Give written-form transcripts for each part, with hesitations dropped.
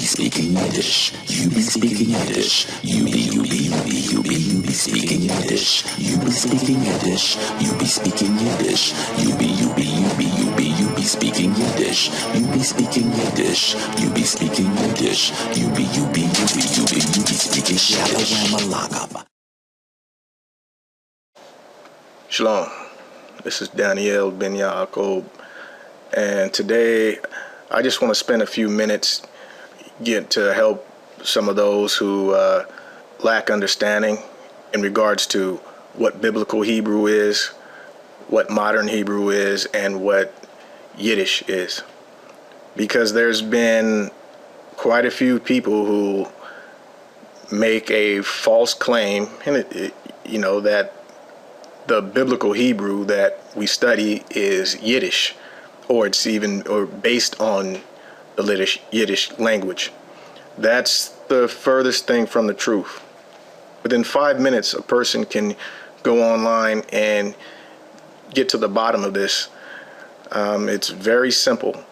speaking Yiddish. You be speaking Yiddish. You be speaking Yiddish. You be speaking Yiddish. You be speaking Yiddish. You be speaking Yiddish. You be speaking Yiddish. You be speaking Yiddish. You be speaking Shalom. Shalom. This is Daniel Ben Yaakov, and today I just want to spend a few minutes to help some of those who lack understanding in regards to what biblical Hebrew is, what modern Hebrew is, and what Yiddish is. Because there's been quite a few people who make a false claim, and that the biblical Hebrew that we study is Yiddish, or it's based on the Yiddish language. That's the furthest thing from the truth. Within 5 minutes, a person can go online and get to the bottom of this. It's very simple.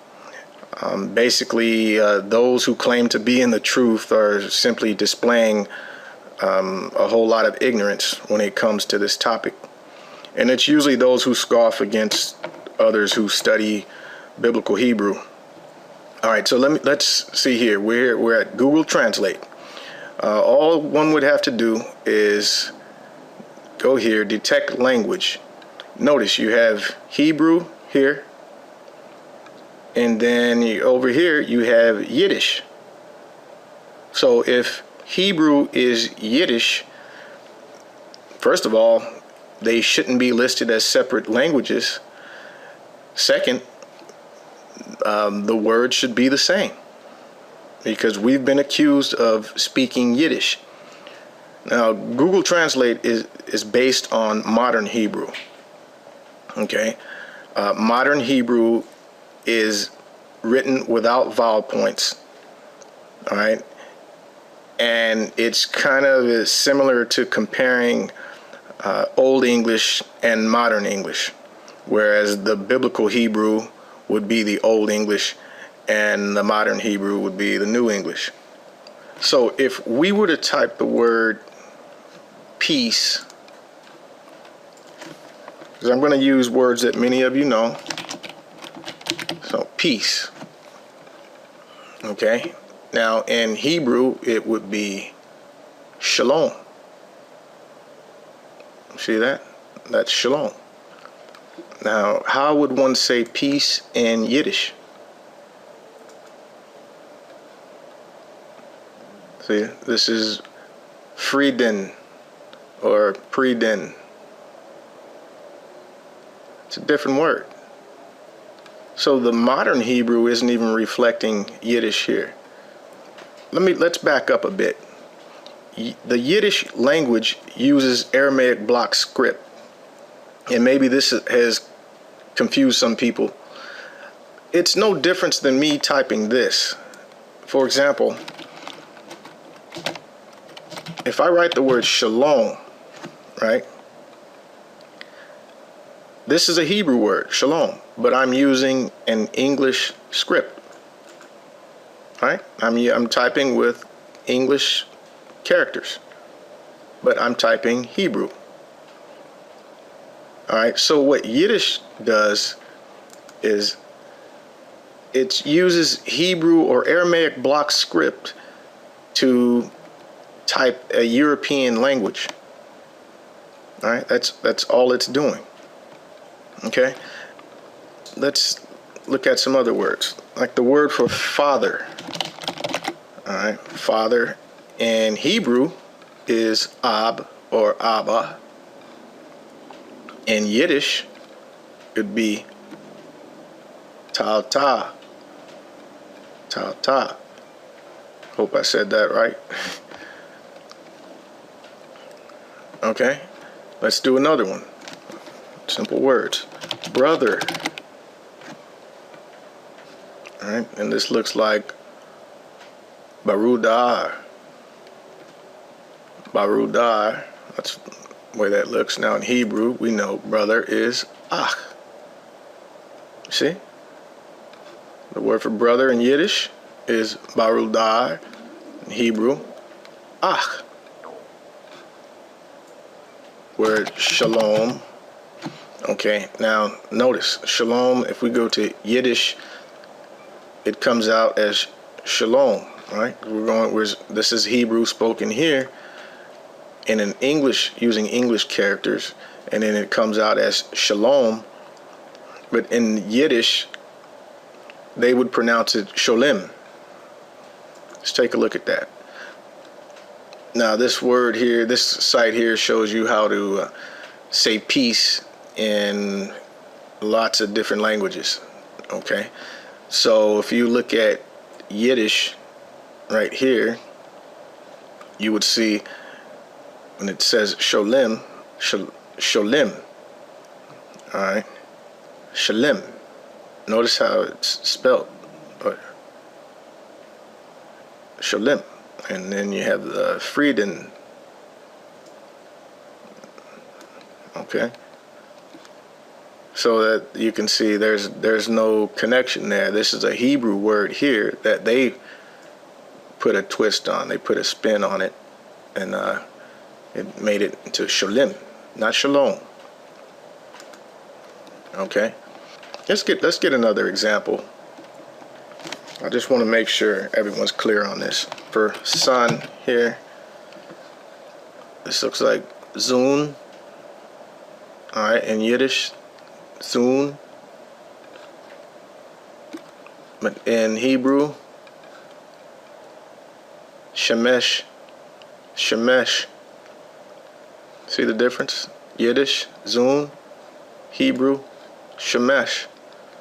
Basically, those who claim to be in the truth are simply displaying a whole lot of ignorance when it comes to this topic. And it's usually those who scoff against others who study biblical Hebrew. All right, so let's see here. We're at Google Translate. All one would have to do is go here, detect language. Notice you have Hebrew here, and then over here you have Yiddish. So if Hebrew is Yiddish, first of all, they shouldn't be listed as separate languages. Second, the words should be the same, because we've been accused of speaking Yiddish. Now, Google Translate is based on modern Hebrew. Okay, modern Hebrew is written without vowel points. All right, and it's kind of similar to comparing Old English and modern English, whereas the biblical Hebrew would be the Old English and the modern Hebrew would be the New English. So if we were to type the word peace, because I'm going to use words that many of you know, so peace. Okay, now in Hebrew it would be shalom. See that? That's shalom. Now, how would one say peace in Yiddish? See, this is Frieden or Prieden. It's a different word. So the modern Hebrew isn't even reflecting Yiddish here. Let's back up a bit. The Yiddish language uses Aramaic block script, and maybe this has confused some people. It's no difference than me typing this. For example, if I write the word shalom, right? This is a Hebrew word, shalom, but I'm using an English script, right? I'm typing with English characters, but I'm typing Hebrew. All right, so what Yiddish does is it uses Hebrew or Aramaic block script to type a European language. All right, that's all it's doing. Okay, let's look at some other words, like the word for father. All right, father in Hebrew is ab or abba. In Yiddish, it'd be ta. Hope I said that right. Okay, let's do another one. Simple words. Brother. All right, and this looks like barudar. That's the way that looks. Now in Hebrew, we know brother is ach. See? The word for brother in Yiddish is barudar, in Hebrew, ach. Word shalom. Okay, now notice shalom, if we go to Yiddish, it comes out as shalom, right? This is Hebrew spoken here in an English, using English characters, and then it comes out as shalom. But in Yiddish, they would pronounce it sholem. Let's take a look at that. Now this word here, this site here shows you how to say peace in lots of different languages. Okay, so if you look at Yiddish right here, you would see when it says sholem, sholem. All right, shalem. Notice how it's spelled, sholem. And then you have the Frieden. Okay. So that you can see there's no connection there. This is a Hebrew word here that they put a twist on. They put a spin on it, and it made it into sholem, not shalom. Okay. Let's get another example. I just want to make sure everyone's clear on this. For sun here, this looks like zun. All right, in Yiddish, zun. But in Hebrew, shemesh, shemesh. See the difference? Yiddish, zun. Hebrew, shemesh.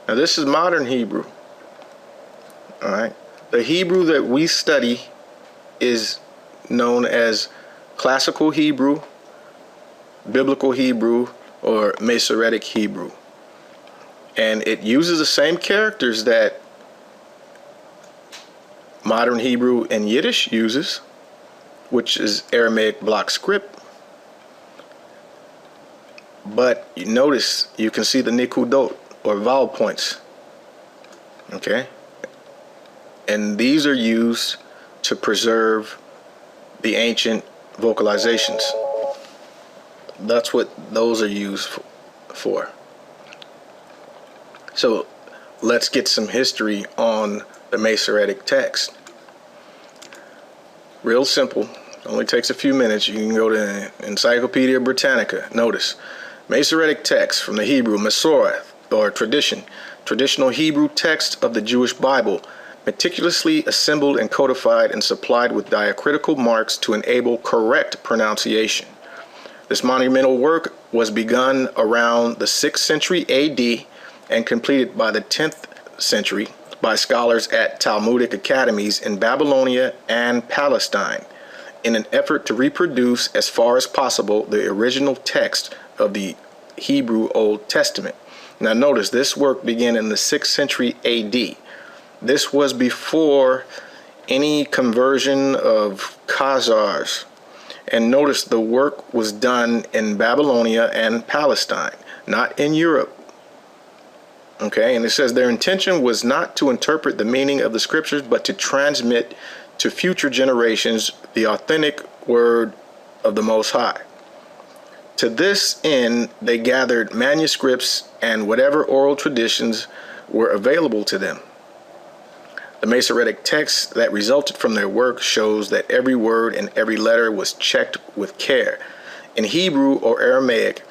Now this is modern Hebrew. All right. The Hebrew that we study is known as classical Hebrew, biblical Hebrew, or Masoretic Hebrew. And it uses the same characters that modern Hebrew and Yiddish uses, which is Aramaic block script. But you notice you can see the nikudot, or vowel points. Okay. And these are used to preserve the ancient vocalizations. That's what those are used for. So let's get some history on the Masoretic text. Real simple. Only takes a few minutes. You can go to Encyclopedia Britannica. Notice, Masoretic text from the Hebrew, Masorah, or tradition, traditional Hebrew text of the Jewish Bible, meticulously assembled and codified and supplied with diacritical marks to enable correct pronunciation. This monumental work was begun around the 6th century AD and completed by the 10th century by scholars at Talmudic academies in Babylonia and Palestine in an effort to reproduce as far as possible the original text of the Hebrew Old Testament. Now notice this work began in the 6th century AD. This was before any conversion of Khazars. And notice the work was done in Babylonia and Palestine, not in Europe. Okay, and it says their intention was not to interpret the meaning of the scriptures, but to transmit to future generations the authentic word of the Most High. To this end, they gathered manuscripts and whatever oral traditions were available to them. The Masoretic text that resulted from their work shows that every word and every letter was checked with care. In Hebrew or Aramaic,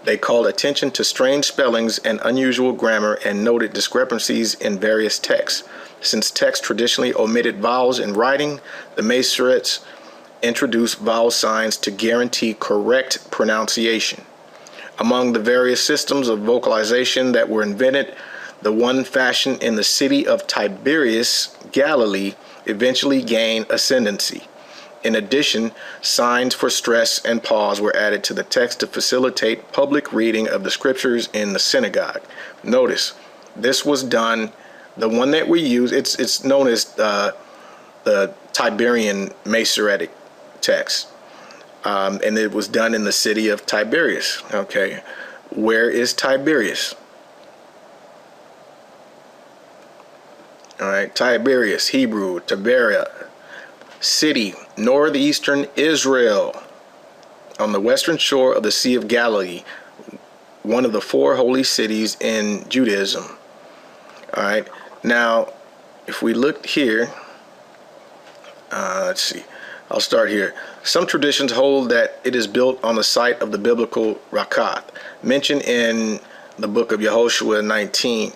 they called attention to strange spellings and unusual grammar and noted discrepancies in various texts. Since text traditionally omitted vowels in writing, the Masoretes introduced vowel signs to guarantee correct pronunciation. Among the various systems of vocalization that were invented, the one fashioned in the city of Tiberias, Galilee, eventually gained ascendancy. In addition, signs for stress and pause were added to the text to facilitate public reading of the scriptures in the synagogue. Notice, this was done, the one that we use, it's known as the Tiberian Masoretic text. And it was done in the city of Tiberias. Okay, where is Tiberias? All right, Tiberias, Hebrew, Tiberia, city, northeastern Israel, on the western shore of the Sea of Galilee, one of the four holy cities in Judaism. All right, now if we look here, let's see, I'll start here. Some traditions hold that it is built on the site of the biblical Rakath, mentioned in the book of Yehoshua 19.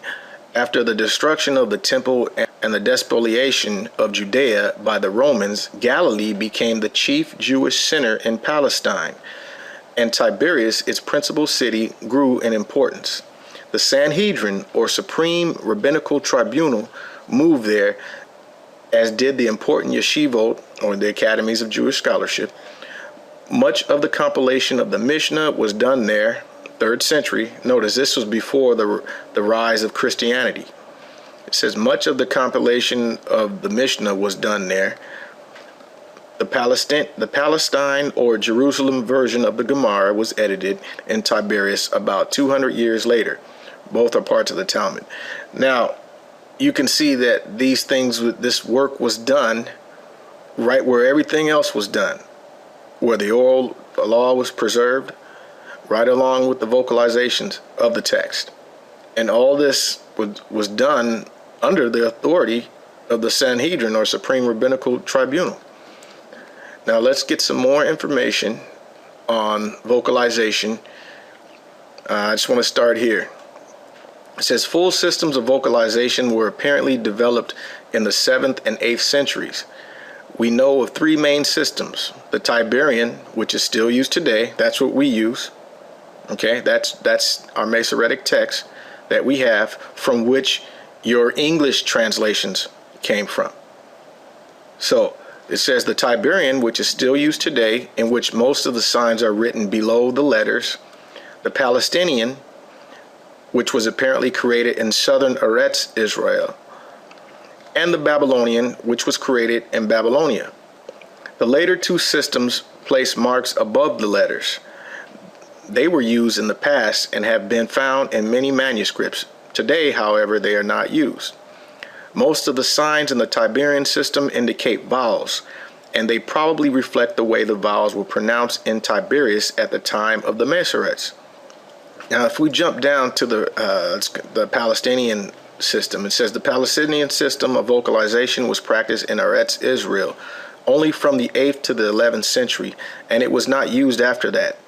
After the destruction of the temple and the despoliation of Judea by the Romans, Galilee became the chief Jewish center in Palestine, and Tiberias, its principal city, grew in importance. The Sanhedrin, or Supreme Rabbinical Tribunal, moved there, as did the important yeshivot, or the academies of Jewish scholarship. Much of the compilation of the Mishnah was done there, 3rd century. Notice this was before the rise of Christianity. It says much of the compilation of the Mishnah was done there. The Palestine or Jerusalem version of the Gemara was edited in Tiberias about 200 years later. Both are parts of the Talmud. Now, you can see that these things, this work was done right where everything else was done, where the oral law was preserved, right along with the vocalizations of the text. And all this was done under the authority of the Sanhedrin, or Supreme Rabbinical Tribunal. Now let's get some more information on vocalization. I just want to start here. It says full systems of vocalization were apparently developed in the 7th and 8th centuries. We know of 3 main systems. The Tiberian, which is still used today, that's what we use. Okay, that's our Masoretic text that we have, from which your English translations came from. So it says the Tiberian, which is still used today, in which most of the signs are written below the letters. The Palestinian, which was apparently created in southern Eretz Israel. And the Babylonian, which was created in Babylonia. The later 2 systems place marks above the letters. They were used in the past and have been found in many manuscripts. Today, however, they are not used. Most of the signs in the Tiberian system indicate vowels, and they probably reflect the way the vowels were pronounced in Tiberias at the time of the Masoretes. Now, if we jump down to the Palestinian system, it says the Palestinian system of vocalization was practiced in Eretz Israel only from the 8th to the 11th century, and it was not used after that.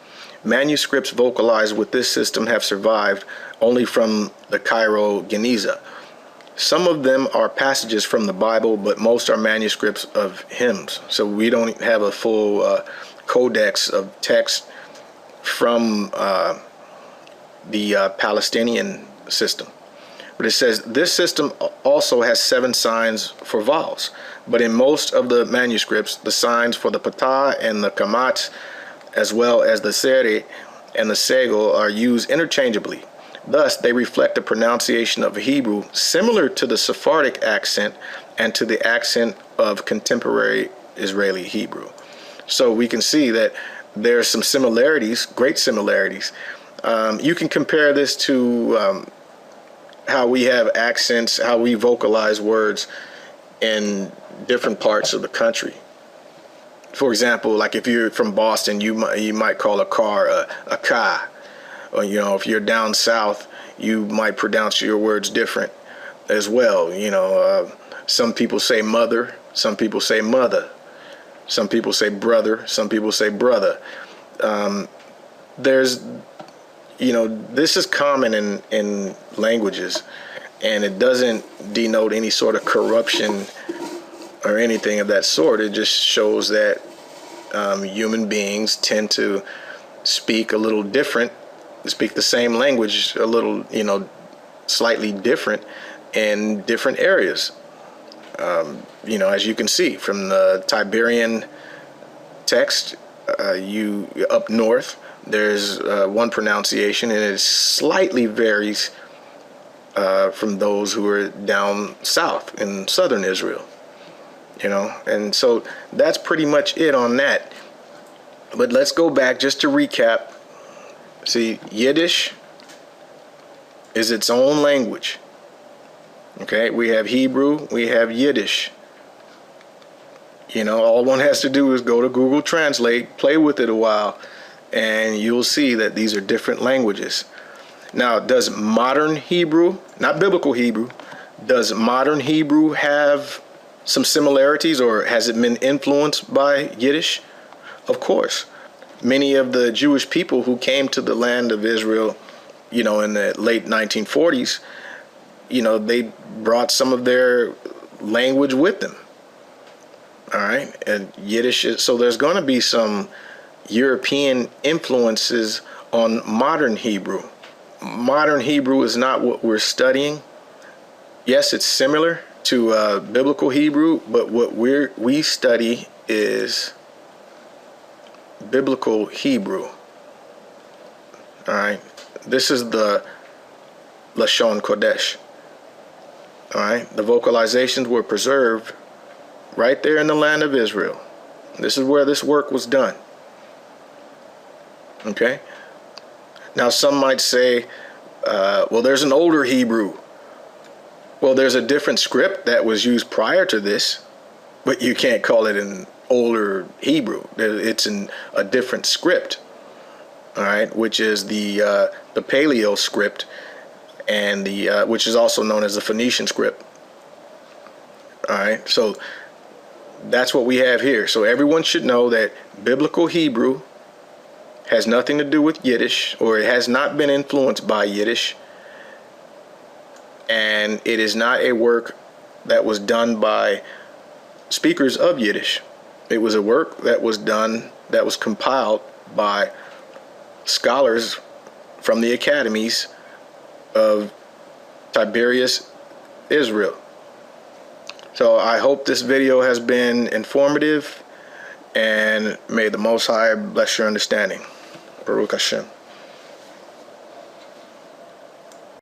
Manuscripts vocalized with this system have survived only from the Cairo Geniza. Some of them are passages from the Bible, but most are manuscripts of hymns. So we don't have a full codex of text from the Palestinian system. But it says this system also has 7 signs for vowels. But in most of the manuscripts, the signs for the patah and the kamat, as well as the seri and the segel, are used interchangeably. Thus, they reflect a pronunciation of Hebrew similar to the Sephardic accent and to the accent of contemporary Israeli Hebrew. So we can see that there are some similarities, great similarities. You can compare this to how we have accents, how we vocalize words in different parts of the country. For example, like if you're from Boston, you might call a car a car. Or, if you're down south, you might pronounce your words different as well. Some people say mother, some people say mother, some people say brother, some people say brother. This is common in languages, and it doesn't denote any sort of corruption or anything of that sort. It just shows that human beings tend to speak a little different, speak the same language a little, slightly different in different areas. As you can see from the Tiberian text, up north, there's one pronunciation, and it slightly varies from those who are down south in southern Israel. And so that's pretty much it on that. But let's go back just to recap. See, Yiddish is its own language. Okay, we have Hebrew, we have Yiddish. You know, all one has to do is go to Google Translate, play with it a while, and you'll see that these are different languages. Now, does modern Hebrew, not biblical Hebrew, does modern Hebrew have some similarities, or has it been influenced by Yiddish? Of course. Many of the Jewish people who came to the land of Israel, you know, in the late 1940s, you know, they brought some of their language with them. All right. And Yiddish, so there's going to be some European influences on modern Hebrew. Modern Hebrew is not what we're studying. Yes, it's similar to biblical Hebrew, but what we study is biblical Hebrew. All right. This is the Lashon Kodesh. All right. The vocalizations were preserved right there in the land of Israel. This is where this work was done. Okay. Now, some might say, well, there's an older Hebrew. Well, there's a different script that was used prior to this, but you can't call it an older Hebrew. It's in a different script, all right, which is the Paleo script, and the which is also known as the Phoenician script. All right, so that's what we have here. So everyone should know that biblical Hebrew has nothing to do with Yiddish, or it has not been influenced by Yiddish. And it is not a work that was done by speakers of Yiddish. It was a work that was done, that was compiled by scholars from the academies of Tiberias, Israel. So I hope this video has been informative, and may the Most High bless your understanding. Baruch Hashem.